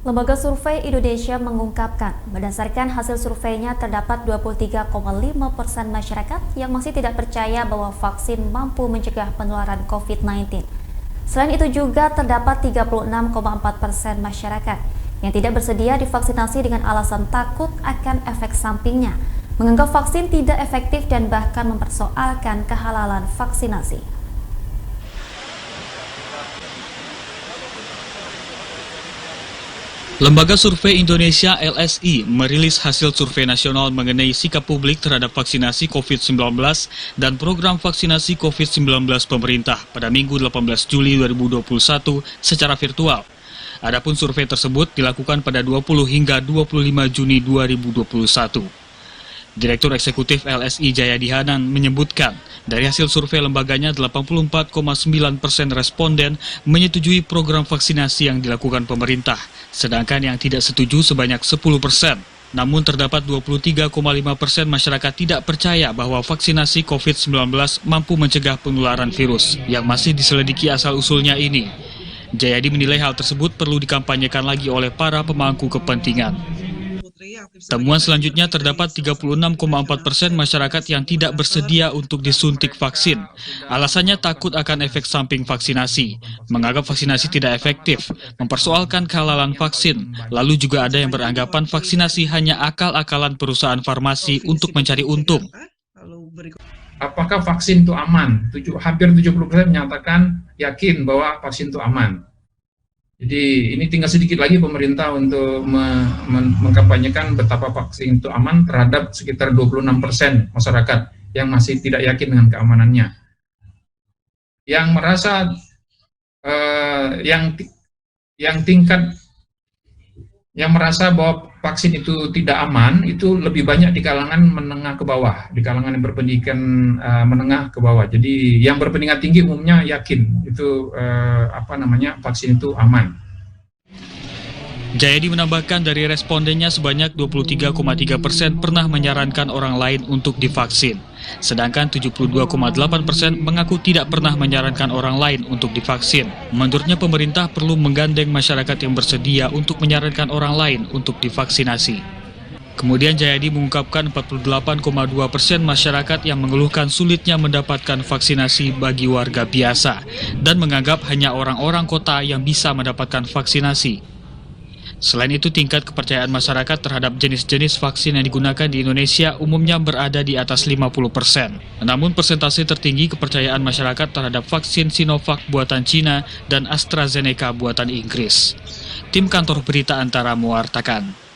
Lembaga Survei Indonesia mengungkapkan, berdasarkan hasil surveinya terdapat 23,5% masyarakat yang masih tidak percaya bahwa vaksin mampu mencegah penularan COVID-19. Selain itu juga terdapat 36,4% masyarakat yang tidak bersedia divaksinasi dengan alasan takut akan efek sampingnya, menganggap vaksin tidak efektif dan bahkan mempersoalkan kehalalan vaksinasi. Lembaga Survei Indonesia (LSI) merilis hasil survei nasional mengenai sikap publik terhadap vaksinasi COVID-19 dan program vaksinasi COVID-19 pemerintah pada Minggu 18 Juli 2021 secara virtual. Adapun survei tersebut dilakukan pada 20 hingga 25 Juni 2021. Direktur Eksekutif LSI Jayadi Hanan menyebutkan, dari hasil survei lembaganya 84,9% responden menyetujui program vaksinasi yang dilakukan pemerintah, sedangkan yang tidak setuju sebanyak 10%. Namun terdapat 23,5% masyarakat tidak percaya bahwa vaksinasi COVID-19 mampu mencegah penularan virus yang masih diselidiki asal-usulnya ini. Jayadi menilai hal tersebut perlu dikampanyekan lagi oleh para pemangku kepentingan. Temuan selanjutnya terdapat 36,4% masyarakat yang tidak bersedia untuk disuntik vaksin. Alasannya takut akan efek samping vaksinasi, menganggap vaksinasi tidak efektif, mempersoalkan kehalalan vaksin. Lalu juga ada yang beranggapan vaksinasi hanya akal-akalan perusahaan farmasi untuk mencari untung. Apakah vaksin itu aman? Hampir 70% menyatakan yakin bahwa vaksin itu aman. Jadi ini tinggal sedikit lagi pemerintah untuk mengkampanyekan betapa vaksin itu aman terhadap sekitar 26% masyarakat yang masih tidak yakin dengan keamanannya. Yang merasa yang merasa bahwa vaksin itu tidak aman itu lebih banyak di kalangan menengah ke bawah, di kalangan yang berpendidikan menengah ke bawah. Jadi yang berpendidikan tinggi umumnya yakin itu vaksin itu aman. Jayadi menambahkan dari respondennya sebanyak 23,3% pernah menyarankan orang lain untuk divaksin, sedangkan 72,8% mengaku tidak pernah menyarankan orang lain untuk divaksin. Menurutnya pemerintah perlu menggandeng masyarakat yang bersedia untuk menyarankan orang lain untuk divaksinasi. Kemudian Jayadi mengungkapkan 48,2% masyarakat yang mengeluhkan sulitnya mendapatkan vaksinasi bagi warga biasa dan menganggap hanya orang-orang kota yang bisa mendapatkan vaksinasi. Selain itu, tingkat kepercayaan masyarakat terhadap jenis-jenis vaksin yang digunakan di Indonesia umumnya berada di atas 50%. Namun persentase tertinggi kepercayaan masyarakat terhadap vaksin Sinovac buatan Cina dan AstraZeneca buatan Inggris. Tim Kantor Berita Antara mewartakan.